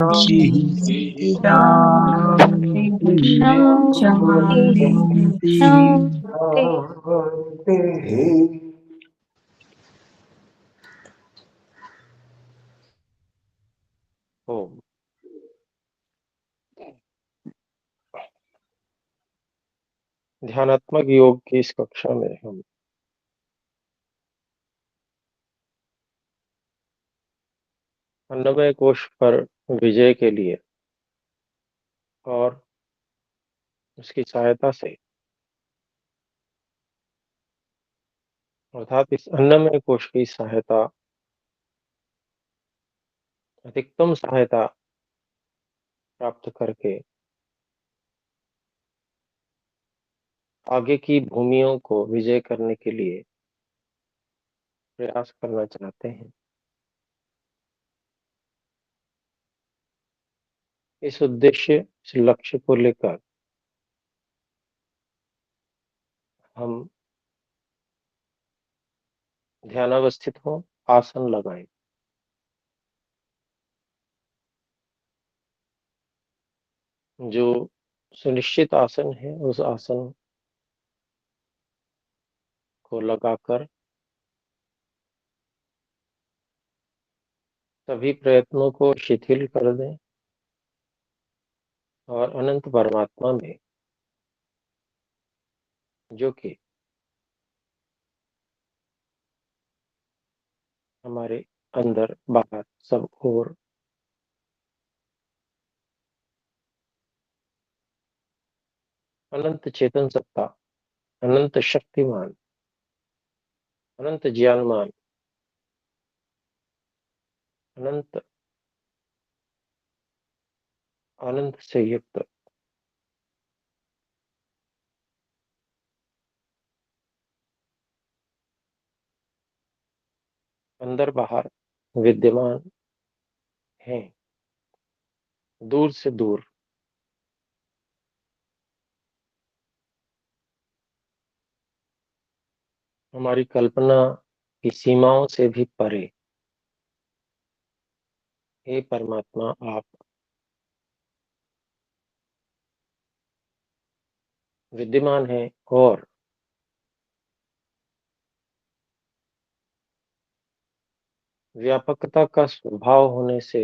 शांति शांति ओम। ध्यानात्मक योग की इस कक्षा में हम अन्नमय कोश पर विजय के लिए और उसकी सहायता से अर्थात इस अन्नमय कोश की सहायता अधिकतम सहायता प्राप्त करके आगे की भूमियों को विजय करने के लिए प्रयास करना चाहते हैं। इस उद्देश्य, इस लक्ष्य को लेकर हम ध्यानावस्थित हों, आसन लगाएं। जो सुनिश्चित आसन है उस आसन को लगाकर सभी प्रयत्नों को शिथिल कर दें और अनंत परमात्मा में, जो कि हमारे अंदर बाहर सब ओर अनंत चेतन सत्ता, अनंत शक्तिमान, अनंत ज्ञानमान, अनंत आनंद से युक्त अंदर बाहर विद्यमान है, दूर से दूर हमारी कल्पना की सीमाओं से भी परे हे परमात्मा आप विद्यमान हैं और व्यापकता का स्वभाव होने से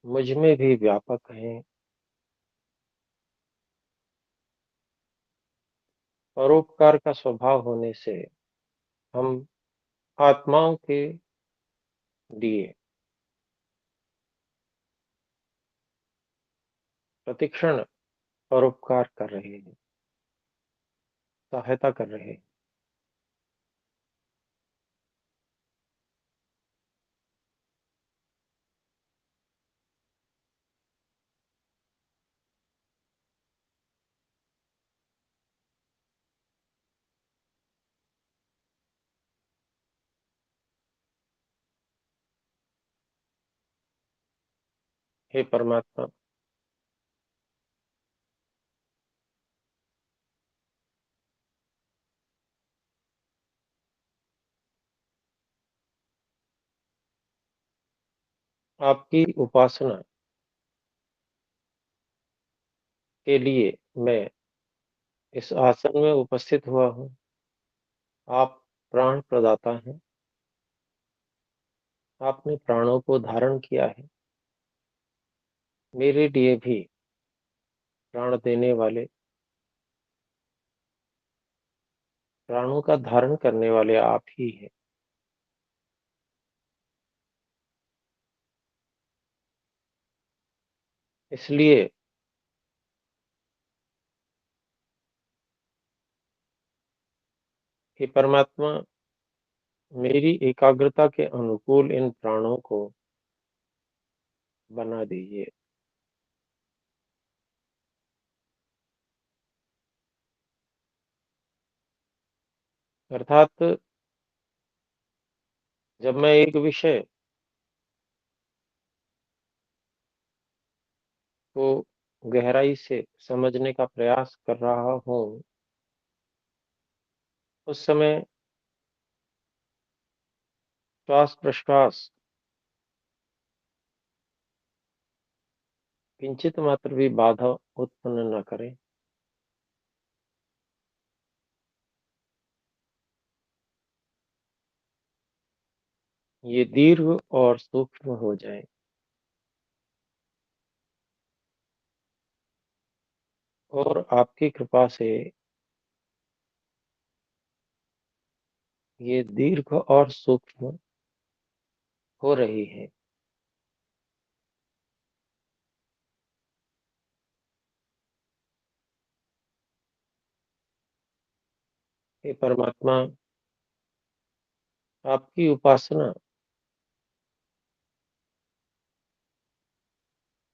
मुझ में भी व्यापक हैं। परोपकार का स्वभाव होने से हम आत्माओं के लिए प्रतिक्षण परोपकार कर रहे हैं, सहायता कर रहे हैं। हे परमात्मा, आपकी उपासना के लिए मैं इस आसन में उपस्थित हुआ हूँ। आप प्राण प्रदाता हैं। आपने प्राणों को धारण किया है। मेरे लिए भी प्राण देने वाले, प्राणों का धारण करने वाले आप ही हैं। इसलिए हे परमात्मा, मेरी एकाग्रता के अनुकूल इन प्राणों को बना दीजिए। अर्थात जब मैं एक विषय को गहराई से समझने का प्रयास कर रहा हूँ, उस समय श्वास प्रश्वास किंचित मात्र भी बाधा उत्पन्न न करें। ये दीर्घ और सूक्ष्म हो जाए। और आपकी कृपा से ये दीर्घ और सूक्ष्म हो रही है। हे परमात्मा, आपकी उपासना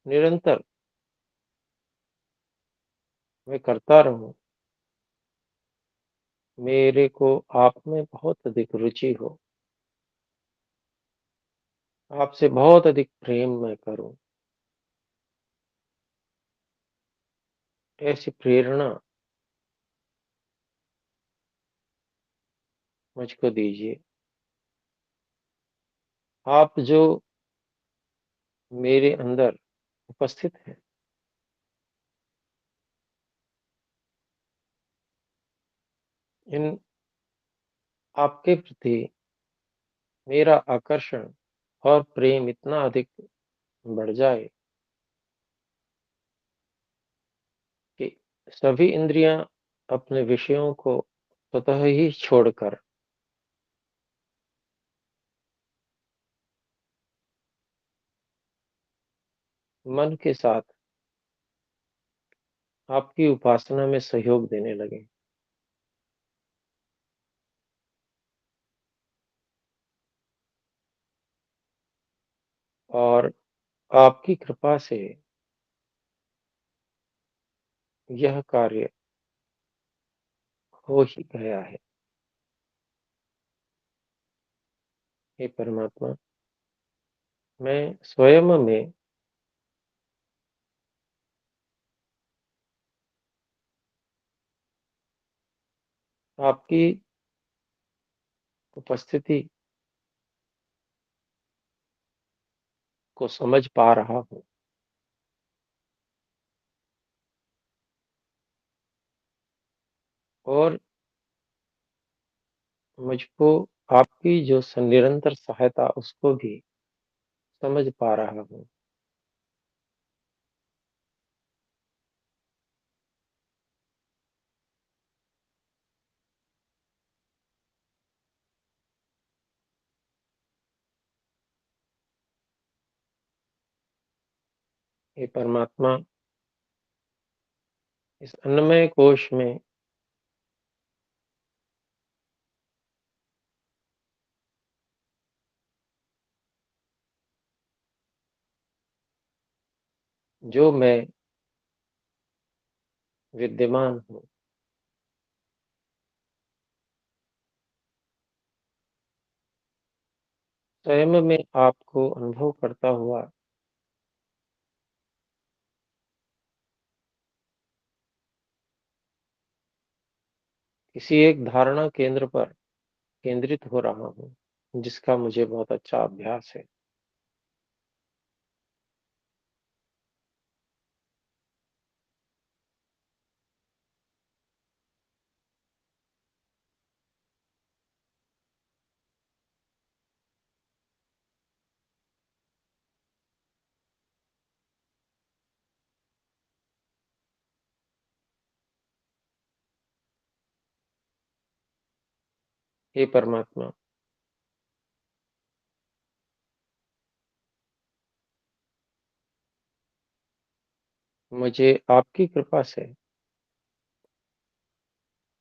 निरंतर मैं करता रहूं। मेरे को आप में बहुत अधिक रुचि हो। आपसे बहुत अधिक प्रेम मैं करूं। ऐसी प्रेरणा मुझको दीजिए। आप जो मेरे अंदर उपस्थित हैं, इन आपके प्रति मेरा आकर्षण और प्रेम इतना अधिक बढ़ जाए कि सभी इंद्रियां अपने विषयों को स्वतः ही छोड़कर मन के साथ आपकी उपासना में सहयोग देने लगे। और आपकी कृपा से यह कार्य हो ही गया है। हे परमात्मा, मैं स्वयं में आपकी उपस्थिति को समझ पा रहा हूँ। और मुझको आपकी जो निरंतर सहायता उसको भी समझ पा रहा हूँ। हे परमात्मा, इस अन्नमय कोश में जो मैं विद्यमान हूँ, स्वयं में आपको अनुभव करता हुआ किसी एक धारणा केंद्र पर केंद्रित हो रहा हूँ, जिसका मुझे बहुत अच्छा अभ्यास है। हे परमात्मा, मुझे आपकी कृपा से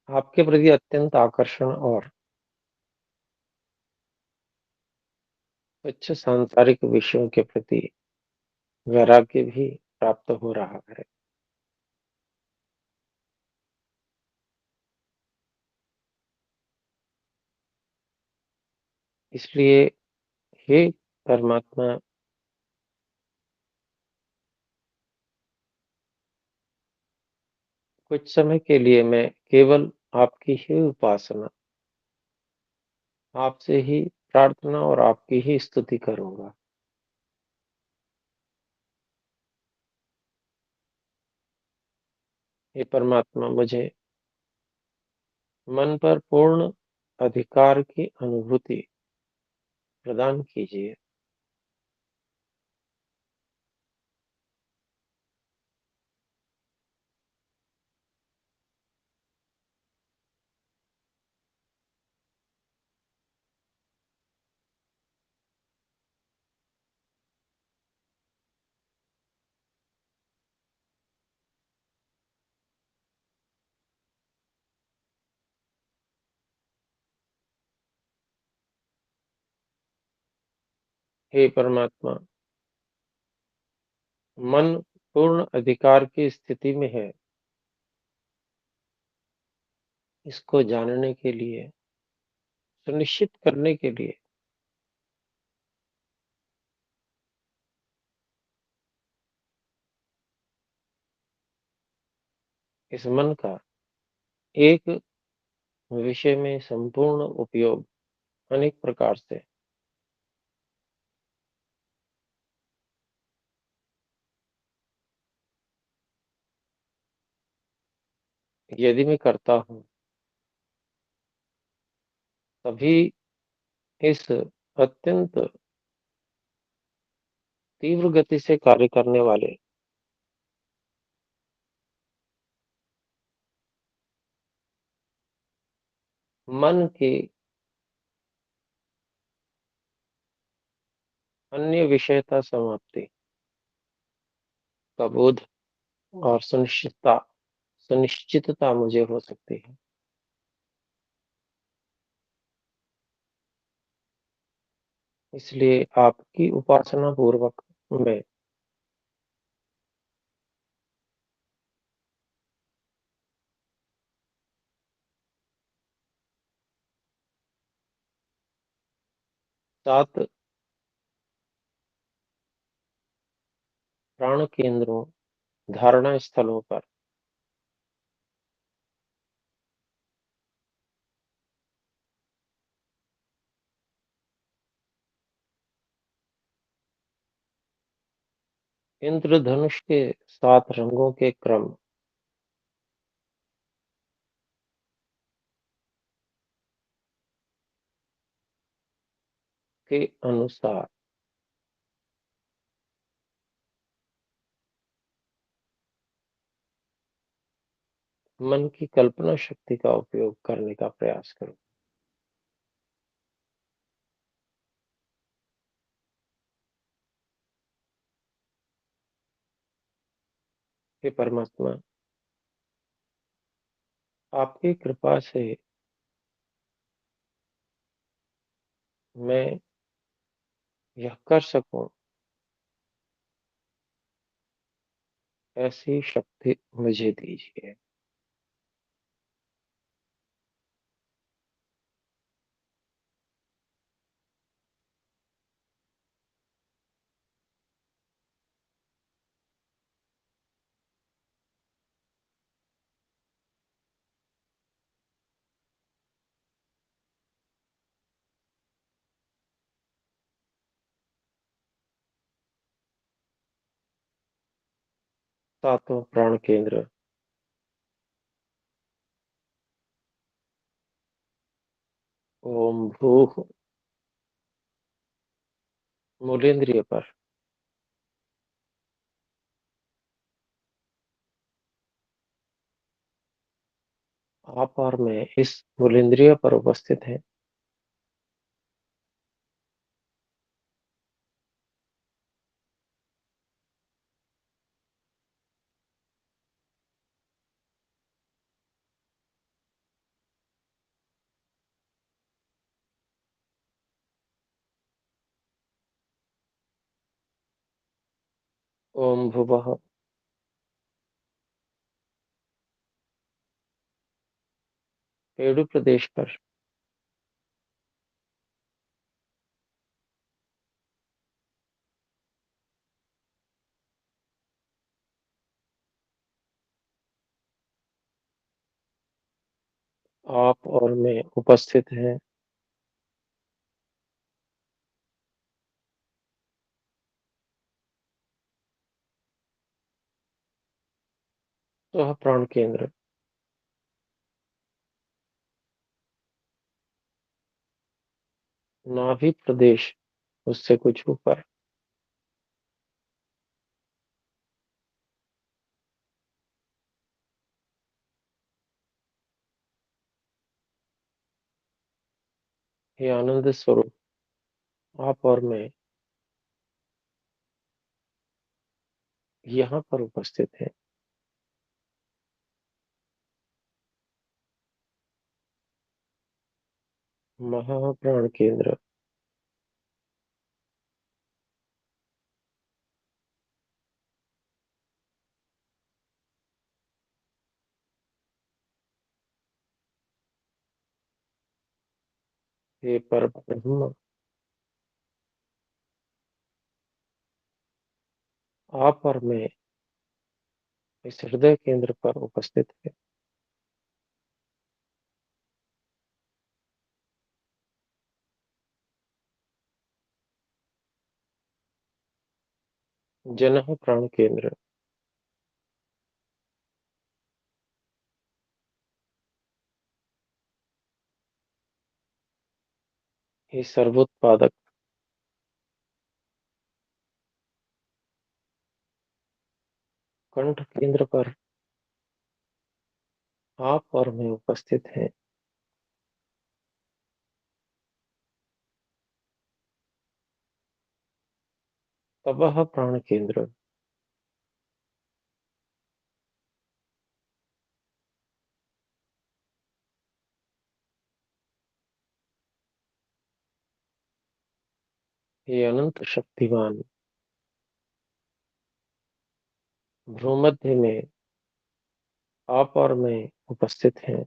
आपके प्रति अत्यंत आकर्षण और उच्च सांसारिक विषयों के प्रति वैराग्य भी प्राप्त हो रहा है। इसलिए हे परमात्मा, कुछ समय के लिए मैं केवल आपकी ही उपासना, आपसे ही प्रार्थना और आपकी ही स्तुति करूँगा। हे परमात्मा, मुझे मन पर पूर्ण अधिकार की अनुभूति प्रदान कीजिए। हे परमात्मा, मन पूर्ण अधिकार की स्थिति में है, इसको जानने के लिए, सुनिश्चित करने के लिए इस मन का एक विषय में संपूर्ण उपयोग अनेक प्रकार से यदि मैं करता हूँ, तभी इस अत्यंत तीव्र गति से कार्य करने वाले मन की अन्य विषयता समाप्ति का बोध और सुनिश्चितता मुझे हो सकती है। इसलिए आपकी उपासना पूर्वक मैं सात प्राण केंद्रों, धारणा स्थलों पर इंद्रधनुष के 7 रंगों के क्रम के अनुसार मन की कल्पना शक्ति का उपयोग करने का प्रयास करूँ। हे परमात्मा, आपकी कृपा से मैं यह कर सकूँ, ऐसी शक्ति मुझे दीजिए। सातों प्राण केंद्र ओम भूः मूलेंद्रिय पर आप और मैं इस मूलेंद्रिय पर उपस्थित हैं। ओम भुवः पेड़ु प्रदेश पर आप और मैं उपस्थित हैं। सह प्राण केंद्र। नाभि प्रदेश, उससे कुछ ऊपर। हे आनंद स्वरूप, आप और मैं यहाँ पर उपस्थित हैं। महाप्राण केंद्र। हे पर ब्रह्म, आप और मैं इस हृदय केंद्र पर उपस्थित है। जनः प्राण केंद्र। हे सर्वोत्पादक, कंठ केंद्र पर आप और मैं उपस्थित हैं। तपः प्राण केंद्र। हे अनंत शक्तिमान, भ्रूमध्य में आप और मैं उपस्थित हैं।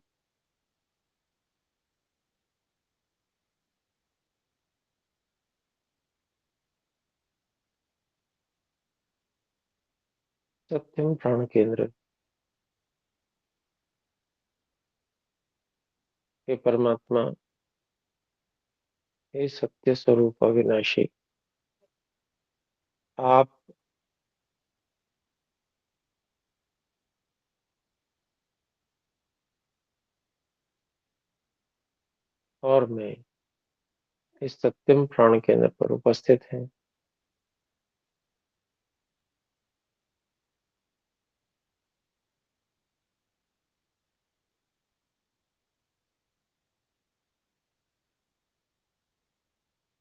सत्यम प्राण केंद्र। हे परमात्मा, हे सत्य स्वरूप अविनाशी, आप और मैं इस सत्यम प्राण केंद्र पर उपस्थित हैं।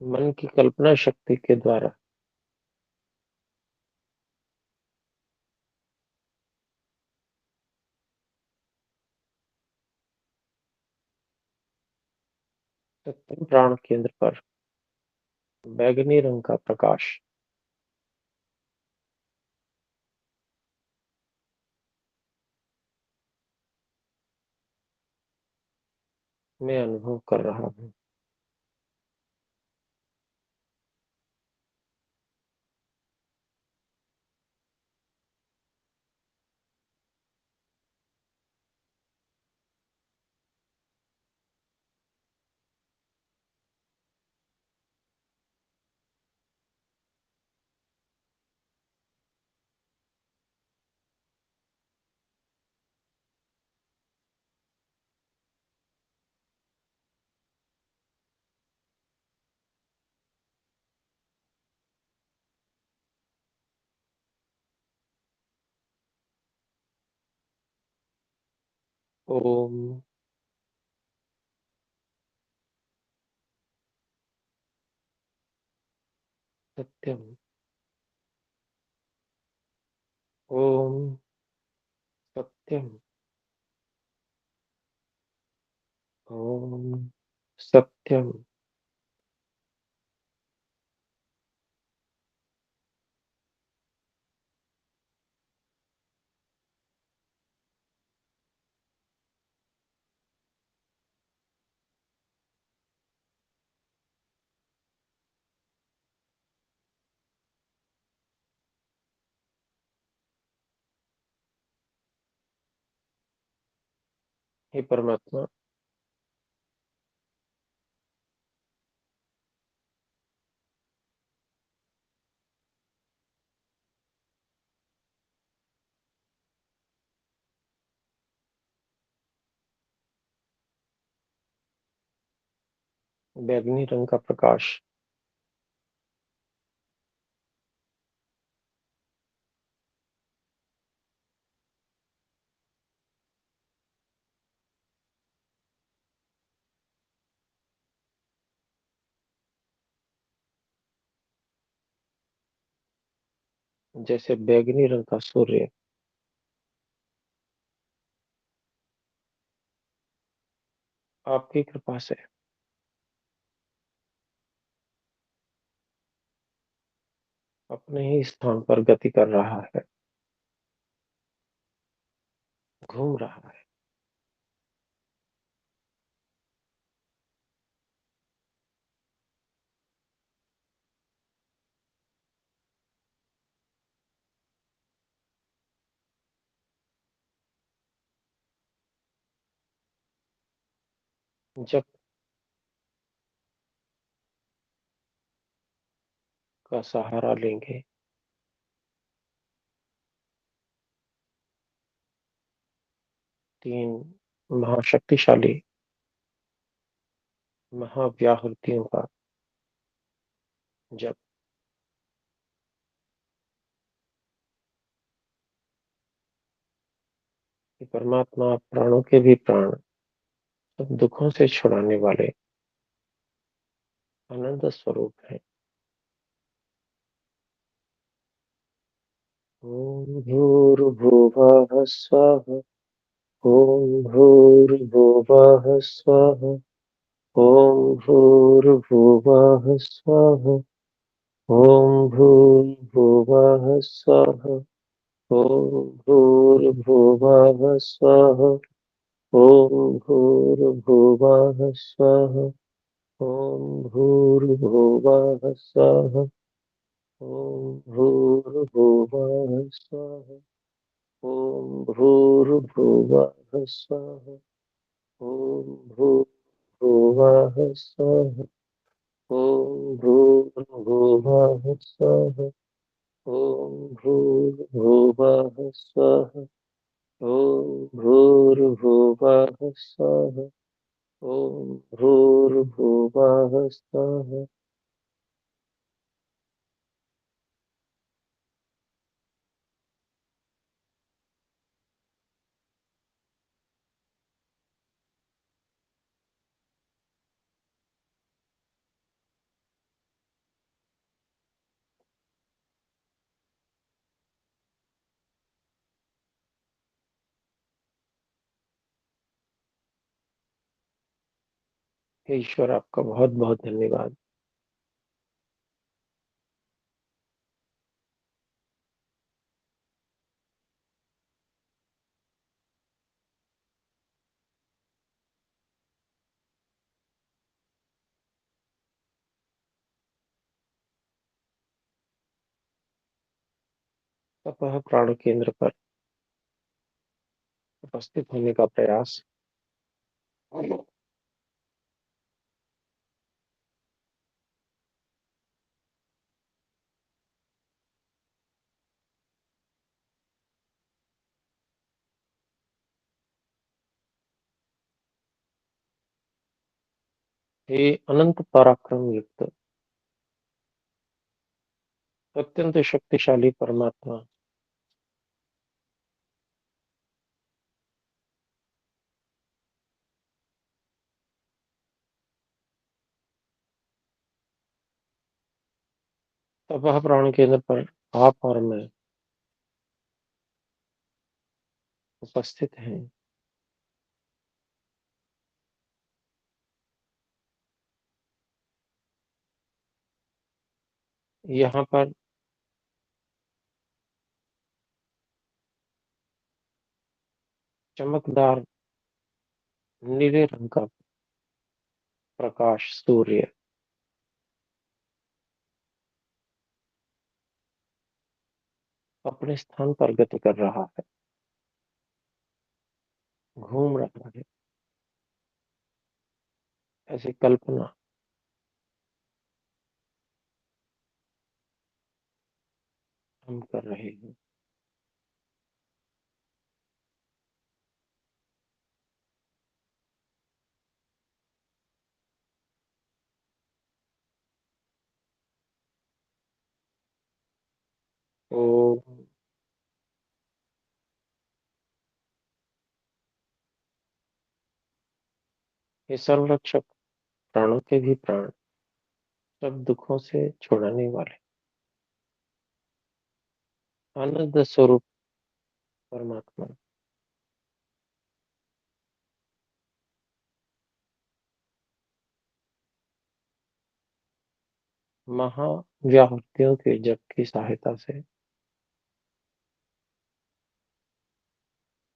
मन की कल्पना शक्ति के द्वारा सत्यम प्राण केंद्र पर बैगनी रंग का प्रकाश मैं अनुभव कर रहा हूँ। ओम सत्यम। ओम सत्यम। ओम सत्यम। हे परमात्मा, बैंगनी रंग का प्रकाश। जैसे बैंगनी रंग का सूर्य। आपकी कृपा से अपने ही स्थान पर गति कर रहा है, घूम रहा है। जब का सहारा लेंगे, 3 महाशक्तिशाली महाव्याहृतियों का जब कि परमात्मा प्राणों के भी प्राण, सब दुखों से छुड़ाने वाले आनंद स्वरूप हैं। ओम भूर्भुवः स्वः। ओम भूर्भुवः स्वः। ओम भूर्भुवः स्वः। ओम भूर्भुवः स्वः। ओम भूर्भुवः स्वः। ओम भूर्भुवः स्वः। ओम भूर्भुवः स्वः। ओम भूर्भुवः स्वः। ओम भूर्भुवः स्वः। ओम भूर्भुवः स्वः। ओम भूर्भुवः स्वः। ओम भूर्भुवः स्वः। ओम भूर्भुवः स्वः। ओम भूर्भुवः स्वः। हे ईश्वर, आपका बहुत बहुत धन्यवाद। तपः प्राण केंद्र पर उपस्थित होने का प्रयास। हे अनंत पराक्रम युक्त अत्यंत शक्तिशाली परमात्मा, तपः प्राण केंद्र पर आप और मैं उपस्थित हैं। यहाँ पर चमकदार नीले रंग का प्रकाश सूर्य अपने स्थान पर गति कर रहा है, घूम रहा है। ऐसी कल्पना हम कर रहे हैं। ओम। हे सर्वरक्षक, प्राणों के भी प्राण, सब दुखों से छुड़ाने वाले, आनंद स्वरूप परमात्मा, महाव्याहृतियों के जप की सहायता से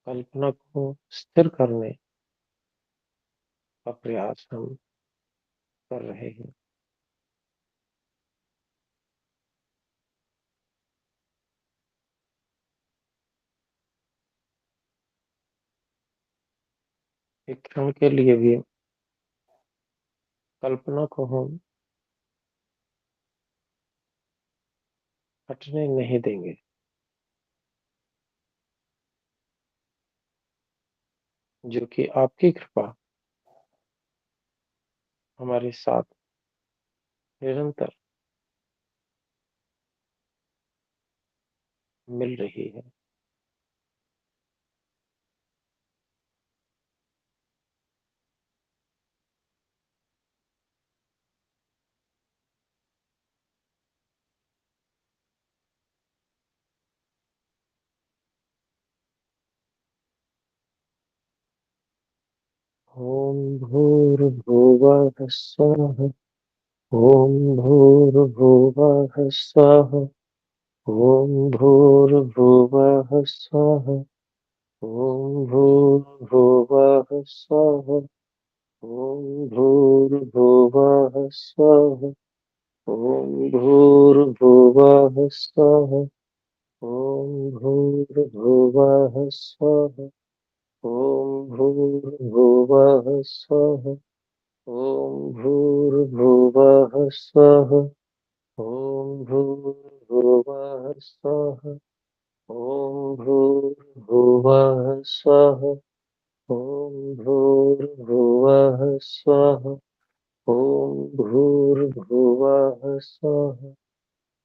कल्पना को स्थिर करने का प्रयास हम कर रहे हैं। एक क्षण के लिए भी कल्पना को हम हटने नहीं देंगे। जो कि आपकी कृपा हमारे साथ निरंतर मिल रही है। ओम भूर्भुवः स्वः। ओम भूर्भुवः स्वः। ओम भूर्भुवः स्वः। ओम भूर्भुवः स्वः। ओम भूर्भुवः स्वः। ओम भूर्भुवः स्वः। ओम भूर्भुवः स्वः। ओम भूर्भुवः स्वः। ओम भूर्भुवः स्वः। ओम भूर्भुवः स्वः। ओम भूर्भुवः स्वः। ओम भूर्भुवः स्वः। ओम भूर्भुवः स्वः।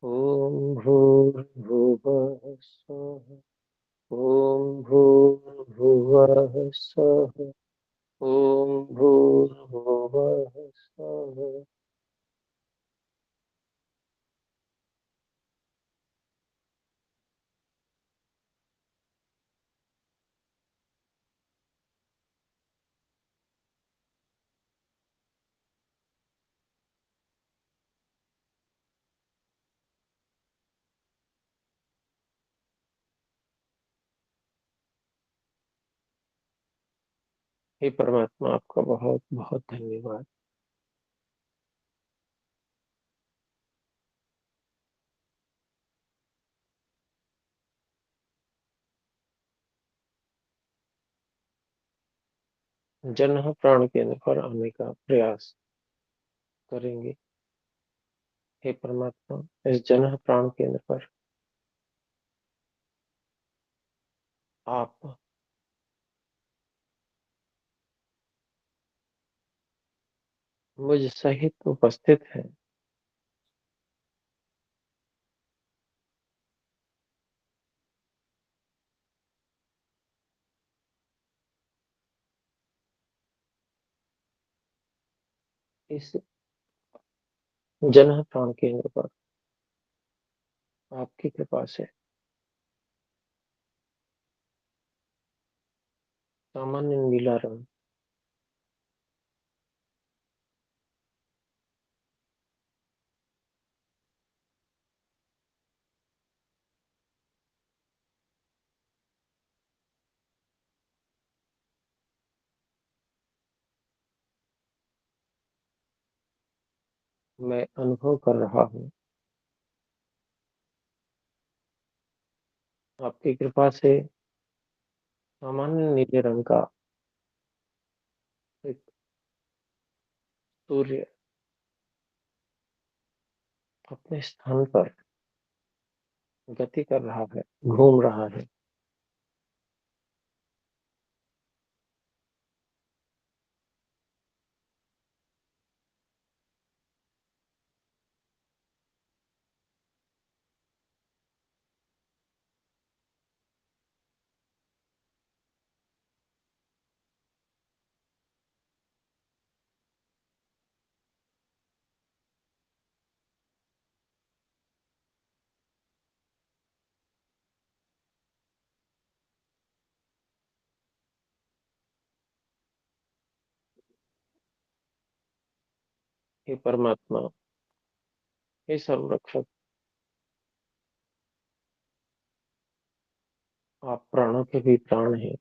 ओम भूर्भुवः स्वः। ओम भूर्भुवः स्वः। ओम भूर्भुवः स्वः। हे परमात्मा, आपका बहुत बहुत धन्यवाद। जन्म प्राण केंद्र पर आने का प्रयास करेंगे। हे परमात्मा, इस जन्म प्राण केंद्र पर आप मुझ सहित उपस्थित हैं। इस जन्म प्राण केंद्र पर आपकी कृपा से सामान्य नीला रंग मैं अनुभव कर रहा हूँ। आपकी कृपा से सामान्य नीले रंग का एक सूर्य अपने स्थान पर गति कर रहा है, घूम रहा है। हे परमात्मा, हे सर्वरक्षक, आप प्राणों के भी प्राण हैं,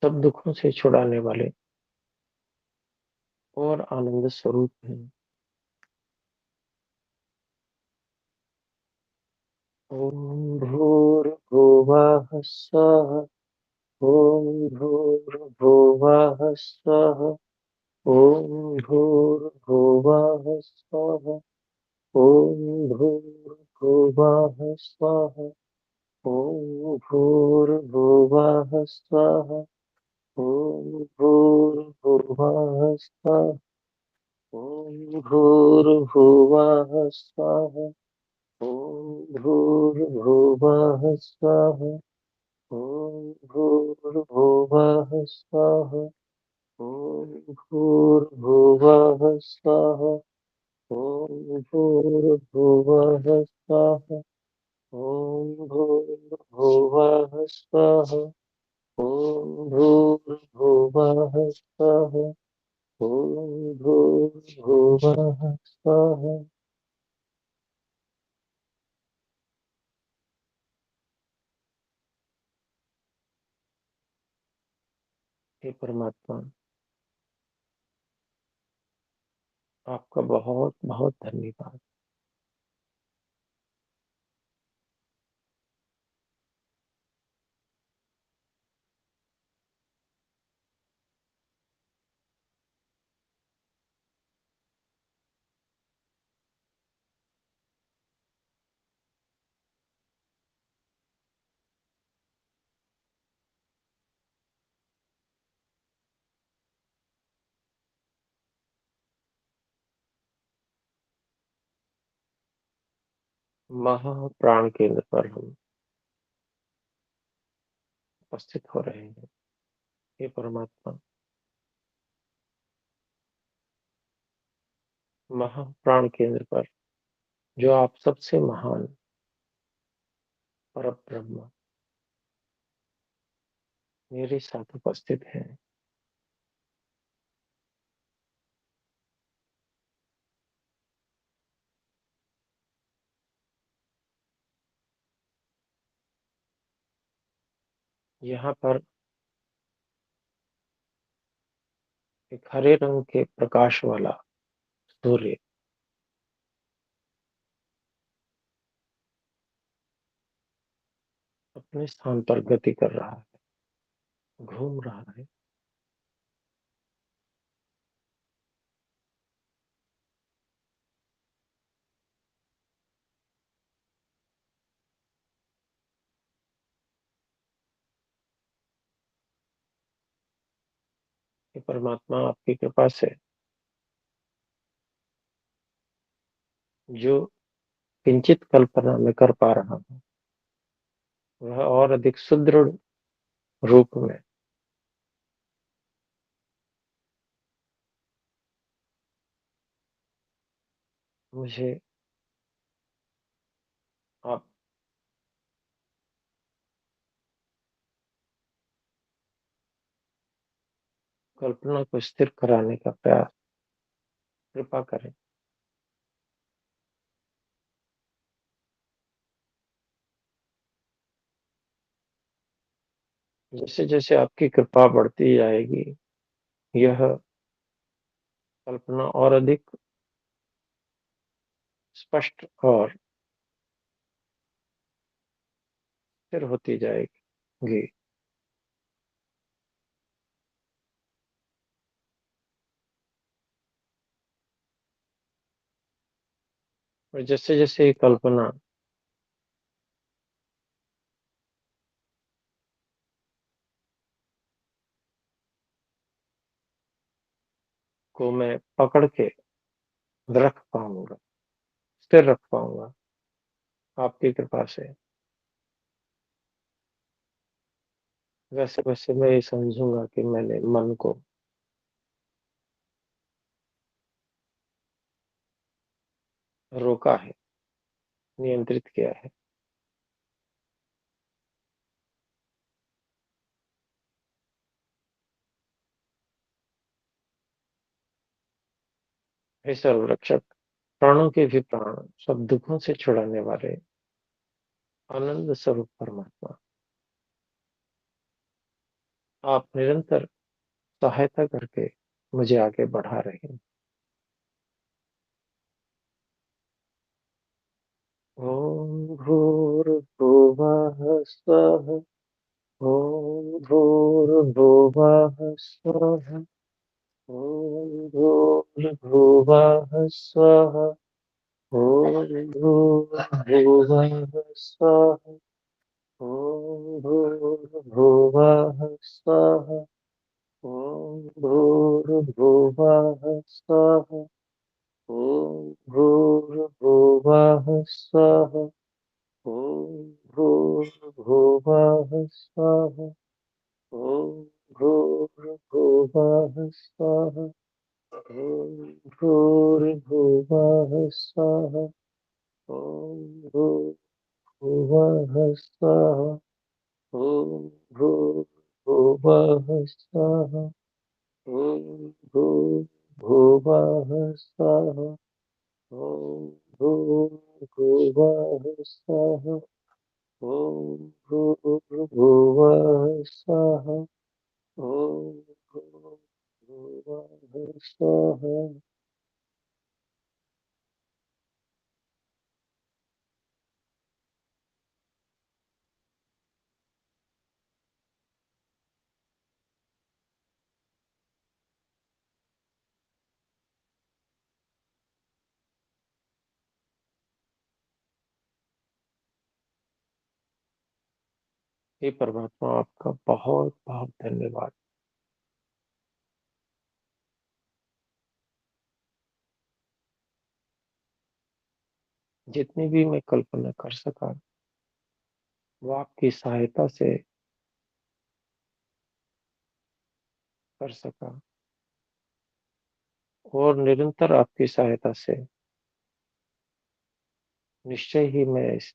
सब दुखों से छुड़ाने वाले और आनंद स्वरूप हैं। ओम भूर्भुवः स्वः। ओम भूर्भुवः स्वः। ओम भूर्भुवः स्वः। ओम भूर्भुवः स्वः। ओम भूर्भुवः स्वः। ओम भूर्भुवः स्वः। ओम भूर्भुवः स्वः। ओम भूर्भुवः स्वः। ओम भूर्भुवः स्वः। ओम भूर्भुवः स्वः। ओम भूर्भुवः स्वः। ओम भूर्भुवः स्वः। ओम भूर्भुवः स्वः। ओम भूर्भुवः स्वः। हे परमात्मा, आपका बहुत बहुत धन्यवाद। महाप्राण केंद्र पर हम उपस्थित हो रहे हैं। हे परमात्मा, महाप्राण केंद्र पर जो आप सबसे महान परम ब्रह्म मेरे साथ उपस्थित हैं, यहाँ पर एक हरे रंग के प्रकाश वाला सूर्य अपने स्थान पर गति कर रहा है, घूम रहा है। हे परमात्मा, आपकी कृपा से जो किंचित कल्पना मैं कर पा रहा हूँ, वह और अधिक सुदृढ़ रूप में मुझे आप कल्पना को स्थिर कराने का प्रयास कृपा करें। जैसे जैसे आपकी कृपा बढ़ती जाएगी, यह कल्पना और अधिक स्पष्ट और स्थिर होती जाएगी। और जैसे जैसे ये कल्पना को मैं पकड़ के रख पाऊंगा, स्थिर रख पाऊंगा आपकी कृपा से, वैसे वैसे मैं ये समझूंगा कि मैंने मन को रोका है, नियंत्रित किया है। हे सर्वरक्षक, प्राणों के भी प्राण, सब दुखों से छुड़ाने वाले आनंद स्वरूप परमात्मा, आप निरंतर सहायता करके मुझे आगे बढ़ा रहे हैं। ओम भूर्भुवः स्वः। ओम भूर्भुवः स्वः। ओम भूर्भुवः स्वः। ओम भूर्भुवः स्वः। ओम भूर्भुवः स्वः। ओम भूर्भुवः स्वः। ओम भूर्भुवः स्वः। ओम भूर्भुवः स्वः। ओम भूर्भुवः स्वः। ओम भूर्भुवः स्वः। ओम भूर्भुवः स्वः। ओम भूर्भुवः स्वः। ओम भूर्भुवः स्वः। ओम भूर्भुवः स्वः। ओम भूर्भुवः स्वः। ओम भूर्भुवः स्वः। हे परमात्मा, आपका बहुत बहुत धन्यवाद। जितनी भी मैं कल्पना कर सका, वो आपकी सहायता से कर सका, और निरंतर आपकी सहायता से निश्चय ही मैं इस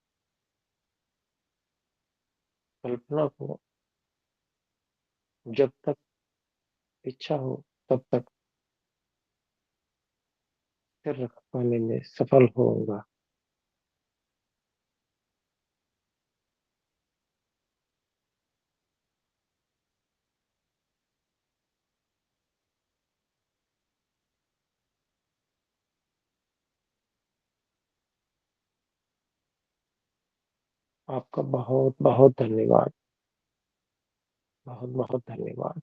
कल्पना को जब तक इच्छा हो तब तक स्थिर रख पाने में सफल होऊंगा। आपका बहुत बहुत धन्यवाद। बहुत बहुत धन्यवाद।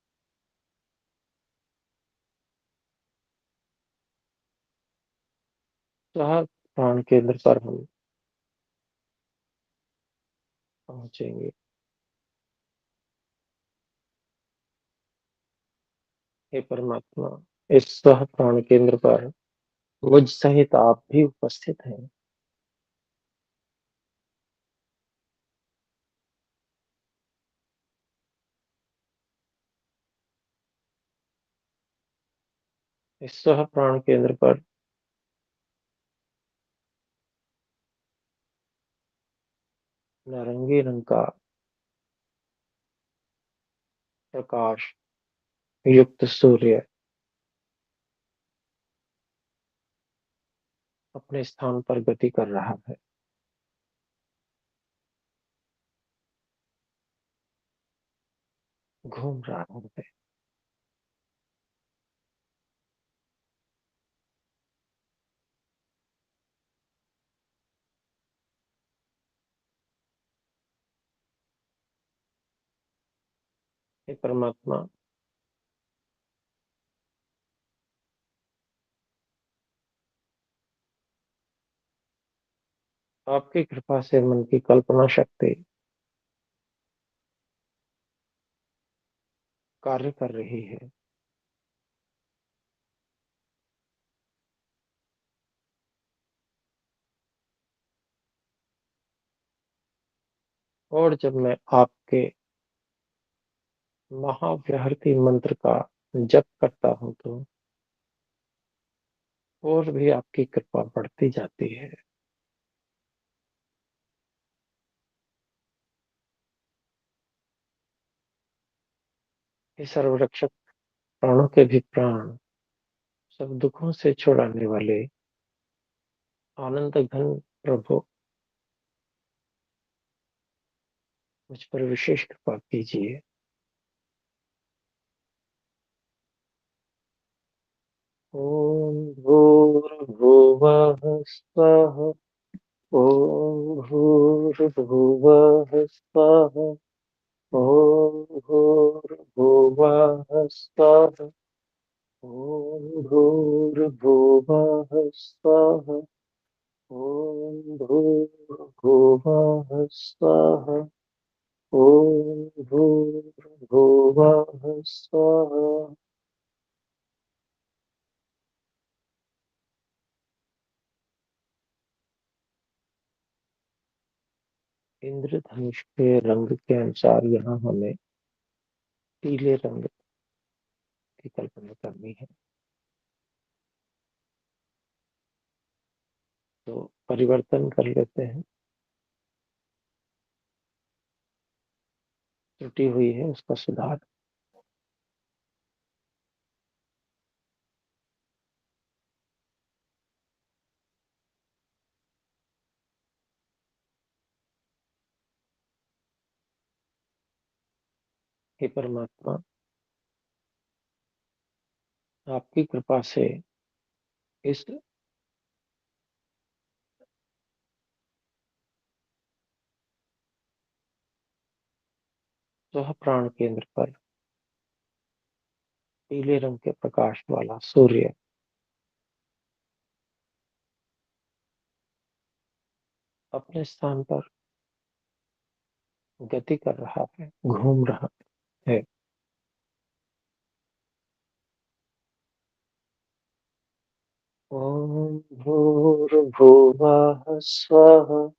सह प्राण केंद्र पर हम पहुंचेंगे। हे परमात्मा, इस सह प्राण केंद्र पर मुझ सहित आप भी उपस्थित हैं। इस सह प्राण केंद्र पर नारंगी रंग का प्रकाश युक्त सूर्य अपने स्थान पर गति कर रहा है। घूम रहा है। हे परमात्मा, आपकी कृपा से मन की कल्पना शक्ति कार्य कर रही है। और जब मैं आपके महाव्याहृति मंत्र का जप करता हूँ तो और भी आपकी कृपा बढ़ती जाती है। हे सर्वरक्षक, प्राणों के भी प्राण, सब दुखों से छुड़ाने वाले आनंद घन प्रभु, मुझ पर विशेष कृपा कीजिए। ओम भूर्भुवः स्वः। ओम भूर्भुवः स्वः। ओम भूर्भुवः स्वः। ओम भूर्भुवः स्वः। ओम भूर्भुवः स्वः। ओम भूर्भुवः स्वः। इंद्रधनुष के रंग के अनुसार यहाँ हमें पीले रंग की कल्पना करनी है। तो परिवर्तन कर लेते हैं। त्रुटि हुई है उसका सुधार। हे परमात्मा, आपकी कृपा से इस स्व प्राण केंद्र पर पीले रंग के प्रकाश वाला सूर्य अपने स्थान पर गति कर रहा है, घूम रहा है। ओम भूर्भुवः स्वः।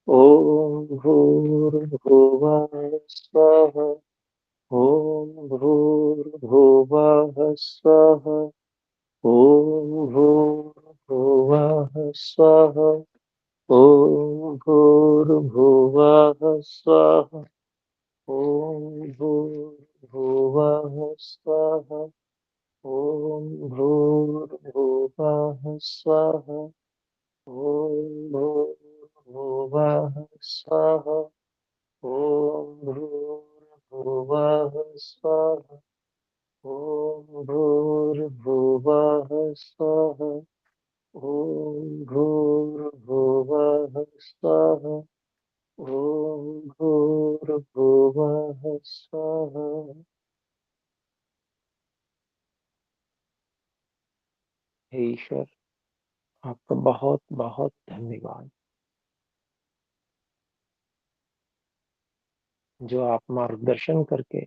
ओम भूर्भुवः स्वः। ओम भूर्भुवः स्वः। ओम भूर्भुवः स्वः। ओम भूर्भुवः स्वः। ओम भूर्भुवः स्वः। ओम भूर्भुवः स्वः। ओम भूर्भुवः स्वः। ओम भूर्भुवः स्वः। ओम भूर्भुवः स्वः। ओम भूर्भुवः स्वः। ओम भूर्भुवः स्वः। हे ईश्वर, आपका बहुत बहुत धन्यवाद, जो आप मार्गदर्शन करके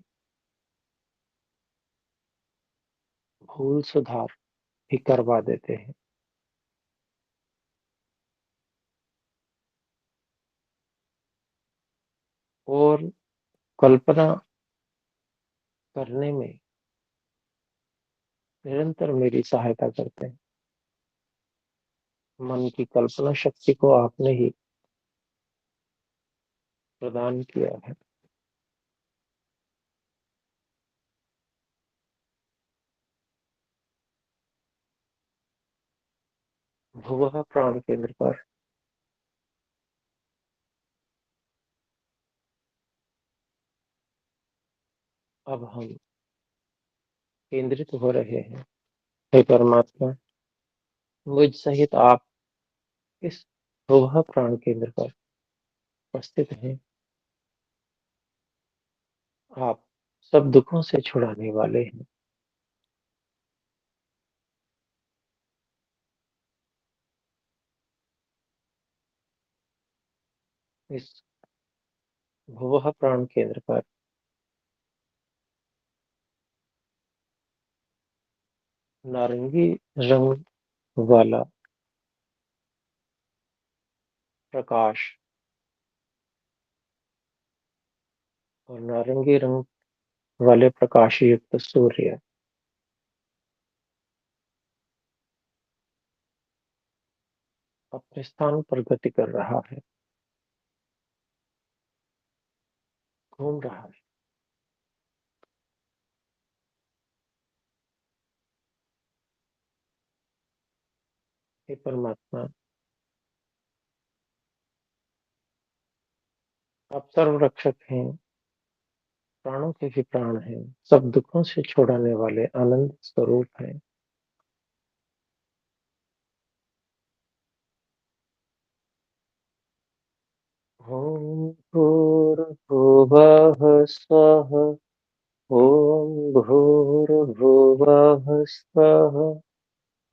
भूल सुधार भी करवा देते हैं। और कल्पना करने में निरंतर मेरी सहायता करते हैं। मन की कल्पना शक्ति को आपने ही प्रदान किया है। भुवः प्राण केंद्र पर अब हम केंद्रित हो रहे हैं। हे परमात्मा, मुझ सहित आप इस भुवः प्राण केंद्र पर उपस्थित हैं। आप सब दुखों से छुड़ाने वाले हैं। इस भुवः प्राण केंद्र पर नारंगी रंग वाला प्रकाश और नारंगी रंग वाले प्रकाश युक्त सूर्य अपने स्थान पर गति कर रहा है, घूम रहा है। हे परमात्मा, आप सर्वरक्षक हैं, प्राणों के भी प्राण हैं, सब दुखों से छुड़ाने वाले आनंद स्वरूप हैं। ॐ भूर्भुवः स्वः। ॐ भूर्भुवः स्वः।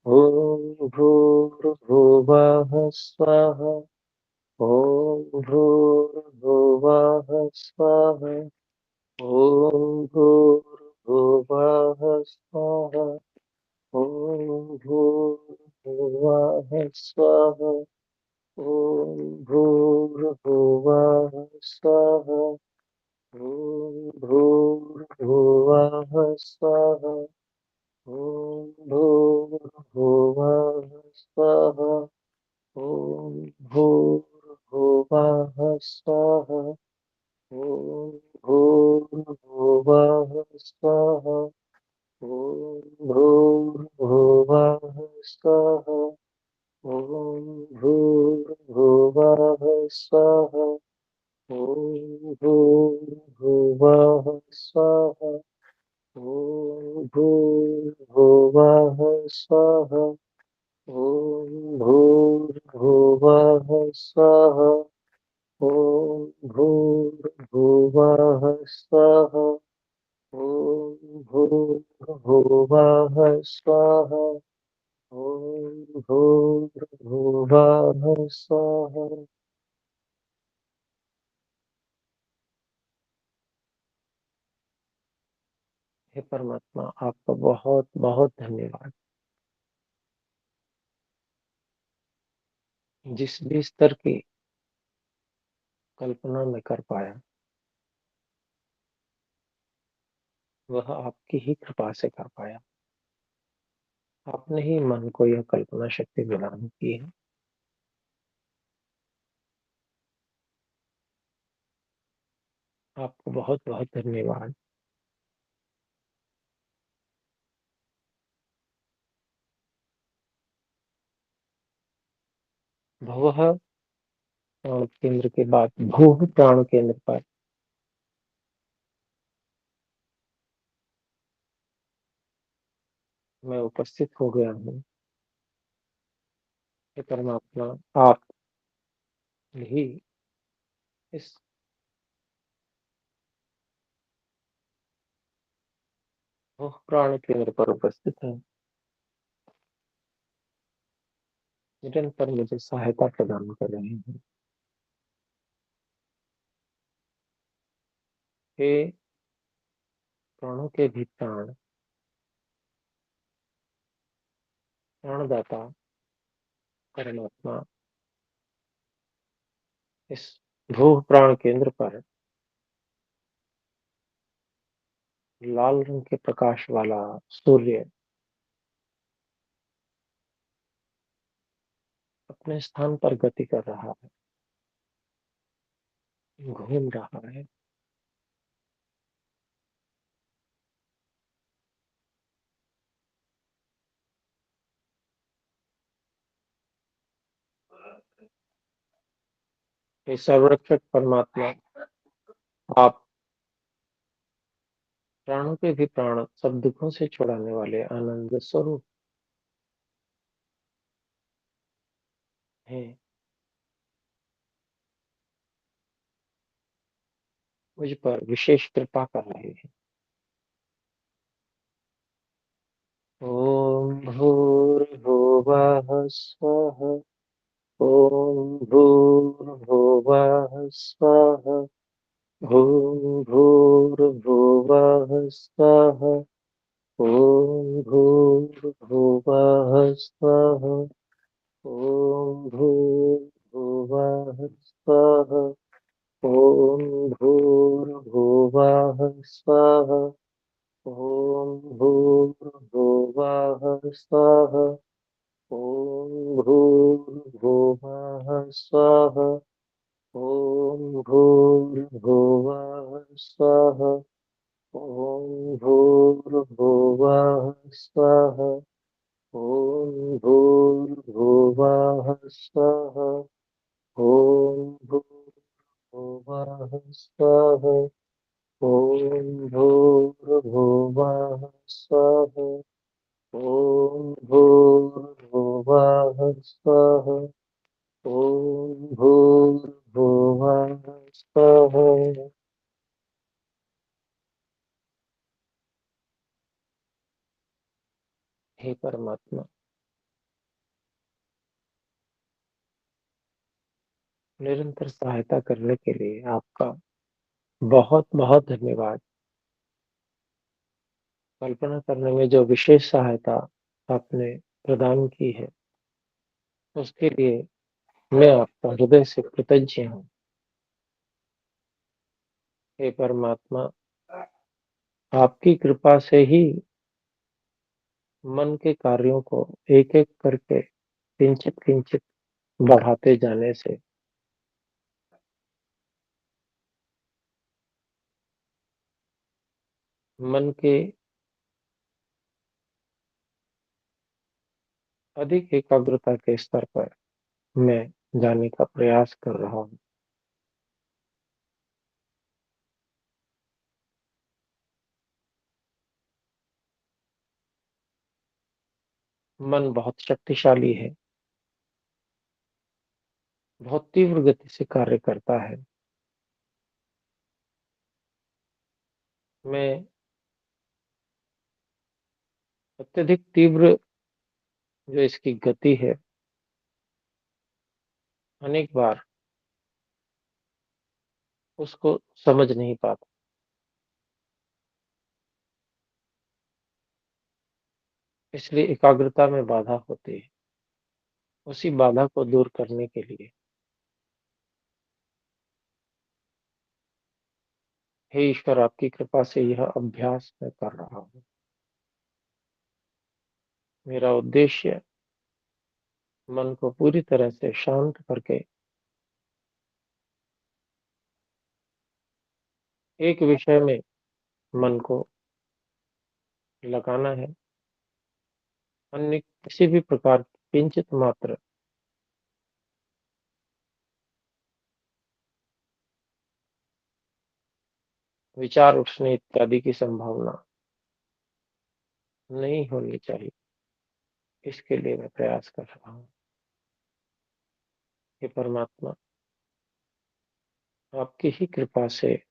ॐ भूर्भुवः स्वः। ॐ भूर्भुवः स्वः। ॐ भूर्भुवः स्वः। ॐ भूर्भुवः स्वः। ॐ भूर्भुवः स्वः। ॐ भूर्भुवः स्वः। ॐ भूर्भुवः स्वः। ॐ भूर्भुवः स्वः। ॐ भूर्भुवः स्वः। ॐ भूर्भुवः स्वः। ॐ भूर्भुवः स्वः। ॐ भूर्भुवः स्वः। ॐ भूर्भुवः स्वः। ॐ भूर्भुवः स्वः। ॐ भूर्भुवः स्वः। ॐ भूर्भुवः स्वः। ॐ भूर्भुवः स्वः। हे परमात्मा, आपका बहुत बहुत धन्यवाद। जिस भी स्तर की कल्पना मैं कर पाया, वह आपकी ही कृपा से कर पाया। आपने ही मन को यह कल्पना शक्ति प्रदान की है। आपको बहुत बहुत धन्यवाद। भवः प्राण केंद्र के बाद भूः प्राण केंद्र पर मैं उपस्थित हो गया हूँ। हे परमात्मा, आप ही इस भूः प्राण केंद्र पर उपस्थित हैं, निरंतर मुझे सहायता प्रदान कर रहे हैं। हे प्राणों के भी प्राण, प्राणदाता परमात्मा, इस भूः प्राण केंद्र पर लाल रंग के प्रकाश वाला सूर्य अपने स्थान पर गति कर रहा है, घूम रहा है। हे सर्वरक्षक परमात्मा, आप प्राणों के भी प्राण, सब दुखों से छुड़ाने वाले आनंद स्वरूप हैं। मुझ पर विशेष कृपा कर रहे हैं। ॐ भूर्भुवः स्वः। ॐ भूर्भुवः स्वः। ॐ भूर्भुवः स्वः। ॐ भूर्भुवः स्वः। ॐ भूर्भुवः स्वः। ॐ भूर्भुवः स्वः। ॐ भूर्भुवः स्वः। ॐ भूर्भुवः स्वः। ॐ भूर्भुवः स्वः। ॐ भूर्भुवः स्वः। ॐ भूर्भुवः स्वः। ॐ भूर्भुवः स्वः। ॐ भूर्भुवः स्वः। ॐ भूर्भुवः स्वः। ॐ भूर्भुवः स्वः। हे परमात्मा, निरंतर सहायता करने के लिए आपका बहुत बहुत धन्यवाद। कल्पना करने में जो विशेष सहायता आपने प्रदान की है, उसके लिए मैं आपका हृदय से कृतज्ञ हूँ। हे परमात्मा, आपकी कृपा से ही मन के कार्यों को एक-एक करके किंचित-किंचित बढ़ाते जाने से मन के अधिक एकाग्रता के स्तर पर मैं जाने का प्रयास कर रहा हूँ। मन बहुत शक्तिशाली है, बहुत तीव्र गति से कार्य करता है। मैं अत्यधिक तीव्र जो इसकी गति है, अनेक बार उसको समझ नहीं पाता। इसलिए एकाग्रता में बाधा होती है। उसी बाधा को दूर करने के लिए हे ईश्वर, आपकी कृपा से यह अभ्यास मैं कर रहा हूँ। मेरा उद्देश्य मन को पूरी तरह से शांत करके एक विषय में मन को लगाना है। अन्य किसी भी प्रकार की किंचित मात्र विचार उठने इत्यादि की संभावना नहीं होनी चाहिए। इसके लिए मैं प्रयास कर रहा हूँ। हे परमात्मा, आपकी ही कृपा से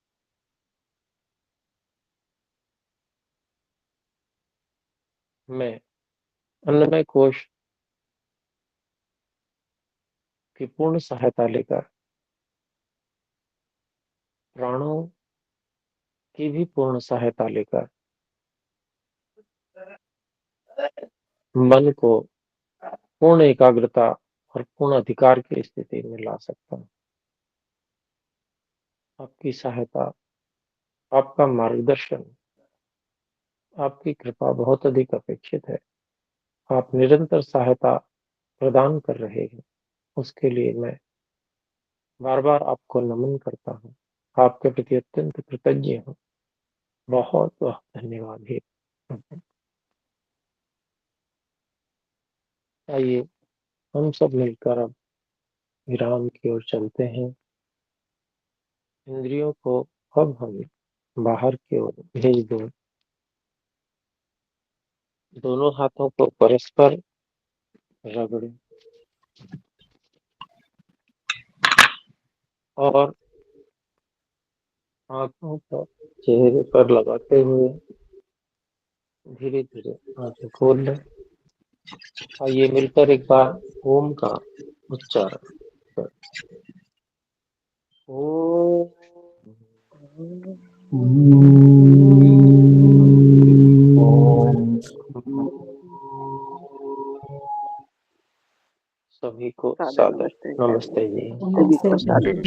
मैं अन्नमय कोश की पूर्ण सहायता लेकर, प्राणों की भी पूर्ण सहायता लेकर मन को पूर्ण एकाग्रता और पूर्ण अधिकार की स्थिति में ला सकता हूँ। आपकी सहायता, आपका मार्गदर्शन, आपकी कृपा बहुत अधिक अपेक्षित है। आप निरंतर सहायता प्रदान कर रहे हैं, उसके लिए मैं बार-बार आपको नमन करता हूँ। आपके प्रति अत्यंत कृतज्ञ हूँ। बहुत-बहुत धन्यवाद हे प्रभु। आइए हम सब मिलकर अब विराम की ओर चलते हैं। इंद्रियों को अब हम बाहर की ओर भेज दें। दोनों हाथों को परस्पर रगड़ें और आँखों को चेहरे पर लगाते हुए धीरे-धीरे आँखें खोल लें। आइए मिलकर एक बार ओम का उच्चारण करें। ओम। सभी को सादर सादर नमस्ते। नमस्ते जी। सभी को सादर